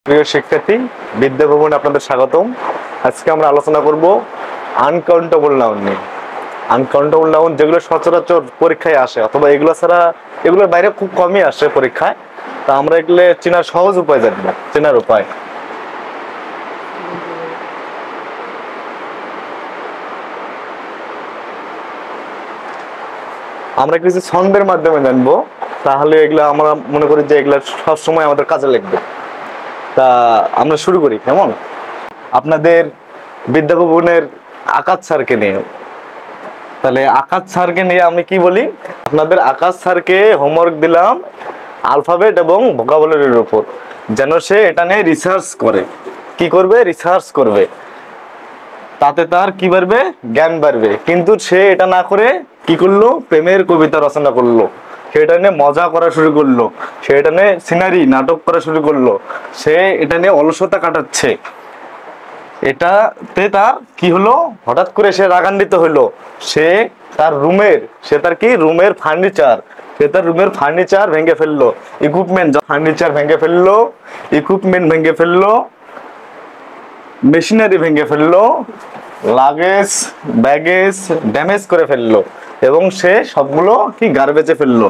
প্রিয় শিক্ষার্থী, বিদ্যা ভবনে আপনাদের স্বাগতম। আজকে আমরা আলোচনা করব আনকাউন্টেবল নাউন নিয়ে। আনকাউন্টেবল নাউন যেগুলো সচরাচর পরীক্ষায় আসে অথবা এগুলো ছাড়া এগুলোর বাইরে খুব কমই আসে পরীক্ষায়। তা আমরা এগুলো চেনার সহজ উপায় জানবো, চেনার উপায়। আমরা কিছু ছন্দের মাধ্যমে জানবো, তাহলে এগুলো আমরা মনে করি যে এগুলো সবসময় আমাদের কাজে লাগবে। তা আমরা শুরু করি কেমন? আপনাদের বিদ্যা ভবনের আকাশ স্যারকে নিয়ে। তাহলে আকাশ স্যারকে নিয়ে আমি কি বলি, আপনাদের আকাশ স্যারকে হোমওয়ার্ক দিলাম আলফাবেট এবং ভোকাবুলারির উপর, যেন সে এটা নিয়ে রিসার্চ করে। কি করবে? রিসার্চ করবে। তাতে তার কি বাড়বে? জ্ঞান বাড়বে। কিন্তু সে এটা না করে কি করলো? প্রেমের কবিতা রচনা করলো, সেটা নিয়ে মজা করা শুরু করলো, সেটা নিয়ে সিনারি নাটক করা শুরু করলো, সে এটা নিয়ে অলসতা কাটাচ্ছে। এটাতে তার কি হলো? হঠাৎ করে সে রাগান্বিত হলো। সে তার রুমের ফার্নিচার, সে তার রুমের ফার্নিচার ভেঙে ফেললো, ফার্নিচার ভেঙে ফেললো, ইকুইপমেন্ট ভেঙে ফেললো, মেশিনারি ভেঙে ফেললো, লাগেজ ব্যাগেজ ড্যামেজ করে ফেললো এবং সে সবগুলো কি গার্বেজে ফেললো।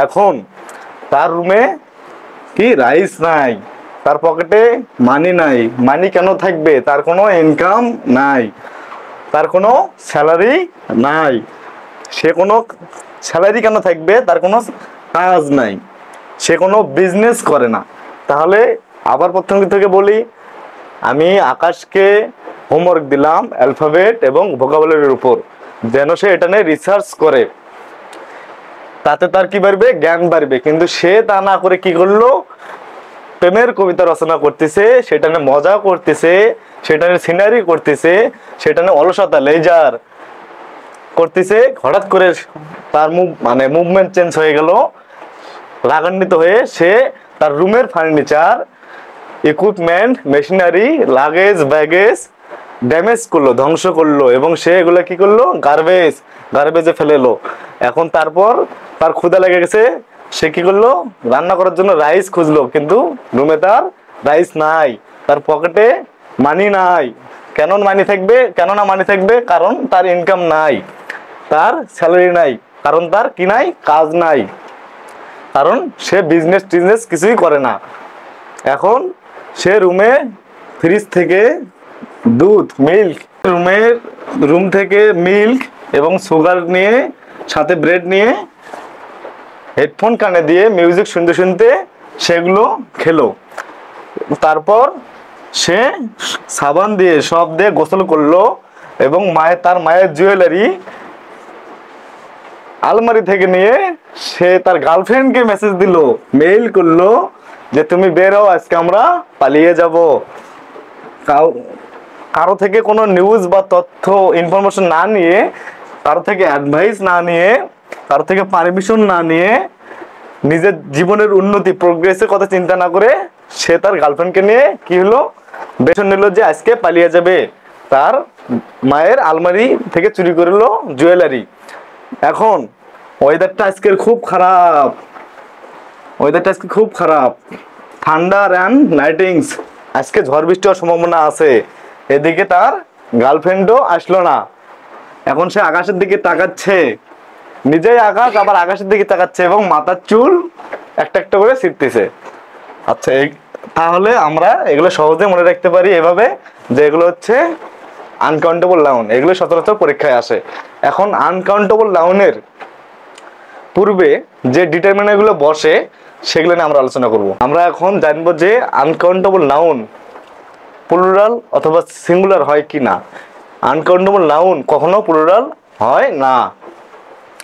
এখন তার রুমে কি রাইস নাই, তার পকেটে মানি নাই। মানি কেন থাকবে? তার কোনো ইনকাম নাই, তার কোনো স্যালারি নাই। সে কোনো স্যালারি কেন থাকবে? তার কোনো কাজ নাই, সে কোনো বিজনেস করে না। তাহলে আবার প্রথম থেকে বলি, আমি আকাশকে হোমওয়ার্ক দিলাম অ্যালফাবেট এবং ভোকাবুলারির উপর, যেন সে এটা নিয়ে রিসার্চ করে। তাতে তার কি বাড়বে? জ্ঞান বাড়বে। কিন্তু সে তা না করে কি করলো? প্রেমের কবিতা রচনা করতেছে, সেটা নিয়ে মজা করতেছে, সেটা নিয়ে সিনারি করতেছে, সেটা নিয়ে অলসতা লেজার করতেছে। হঠাৎ করে তার মুভমেন্ট চেঞ্জ হয়ে গেল। রাগান্বিত হয়ে সে তার রুমের furniture, equipment, machinery, luggage baggage damage করলো, ধ্বংস করলো এবং সে এগুলো কি করলো? গার্বেজে ফেলে এলো। এখন তারপর তার ক্ষুধা লেগে গেছে, সে কি করলো? রান্না করার জন্য রাইস খুঁজলো, কিন্তু রুমে তার রাইস নাই, তার পকেটে মানি নাই। কেন মানি থাকবে? কারণ তার ইনকাম নাই, তার স্যালারি নাই, কারণ তার কি নাই? কাজ নাই, কারণ সে বিজনেস কিছুই করে না। এখন সে ফ্রিজ থেকে রুম থেকে মিল্ক এবং সুগার নিয়ে, সাথে ব্রেড নিয়ে, হেডফোন কানে দিয়ে মিউজিক শুনতে শুনতে সেগুলো খেলো। তারপর সে সাবান দিয়ে সব দিয়ে গোসল করলো এবং তার মায়ের জুয়েলারি আলমারি থেকে নিয়ে সে তার গার্লফ্রেন্ডকে মেইল করলো যে তুমি বের হও, আজকে আমরা পালিয়ে যাব। কারো থেকে কোনো নিউজ বা তথ্য ইনফরমেশন না নিয়ে, কারো থেকে অ্যাডভাইস না নিয়ে, কারো থেকে পারমিশন না নিয়ে, নিজের জীবনের উন্নতি প্রোগ্রেসের কথা চিন্তা না করে সে তার গার্লফ্রেন্ডকে নিয়ে কি হলো? বেতন নিল যে আজকে পালিয়ে যাবে। তার মায়ের আলমারি থেকে চুরি করলো জুয়েলারি। এখন ওয়েদারটা আজকে খুব খারাপ, থান্ডার অ্যান্ড লাইটিংস, আজকে ঝড় বৃষ্টি হওয়ার সম্ভাবনা আছে। এদিকে তার গার্লফ্রেন্ডও আসলো না। এখন সে আকাশের দিকে তাকাচ্ছে, নিজেই আকাশ আবার আকাশের দিকে তাকাচ্ছে এবং মাথার চুল একটা একটা করে ছিঁড়তেছে। আচ্ছা, তাহলে আমরা এগুলো সহজে মনে রাখতে পারি এভাবে, যে এগুলো হচ্ছে আনকাউন্টেবল নাউন। এগুলো সচরাচর পরীক্ষায় আসে। এখন আনকাউন্টেবল নাউনের পূর্বে যে ডিটারমিনারগুলো বসে সেগুলো নিয়ে আমরা আলোচনা করব। আমরা এখন জানবো যে আনকাউন্টেবল নাউন প্লুরাল অথবা সিঙ্গুলার হয় কি না। আনকাউন্টেবল নাউন কখনো প্লুরাল হয় না।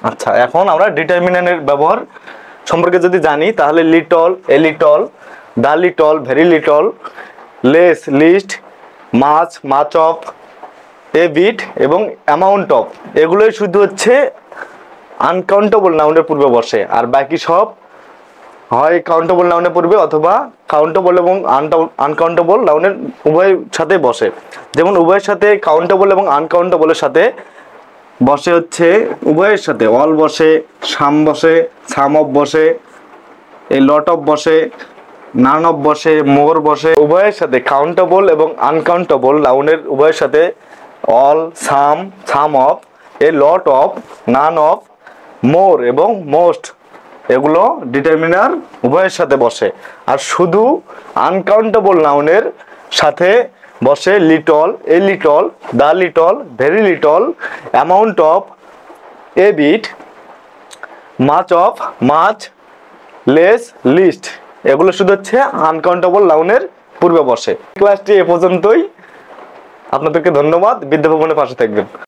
আচ্ছা, এখন আমরা ডিটারমিনারের ব্যবহার সম্পর্কে যদি জানি, তাহলে little, a little, the little, very little, less, least, much of, a bit এবং অ্যামাউন্ট অফ, এগুলোই শুধু হচ্ছে আনকাউন্টেবল নাউনের পূর্বে বসে। আর বাকি সব হয় কাউন্টেবল নাউনের পূর্বে অথবা কাউন্টেবল এবং আনকাউন্টেবল নাউনের উভয়ের সাথে বসে। যেমন উভয়ের সাথে কাউন্টেবল এবং আনকাউন্টেবলের সাথে বসে হচ্ছে, উভয়ের সাথে অল বসে, সাম বসে, সাম অফ বসে, এ লট অফ বসে, নান অফ বসে, মোর বসে, উভয়ের সাথে কাউন্টেবল এবং আনকাউন্টেবল নাউনের উভয়ের সাথে all, some, some of, a lot of, none of, more এবং মোস্ট এগুলো ডিটারমিনার উভয়ের সাথে বসে। আর শুধু আনকাউন্টেবল নাউনের সাথে বসে little, a little, the little, very little, amount of, a bit, much of, much, less, least এগুলো শুধু হচ্ছে আনকাউন্টেবল নাউনের পূর্বে বসে। ক্লাসটি এ পর্যন্তই। আপনাদেরকে ধন্যবাদ। বিদ্যা ভবনের পাশে থাকবেন।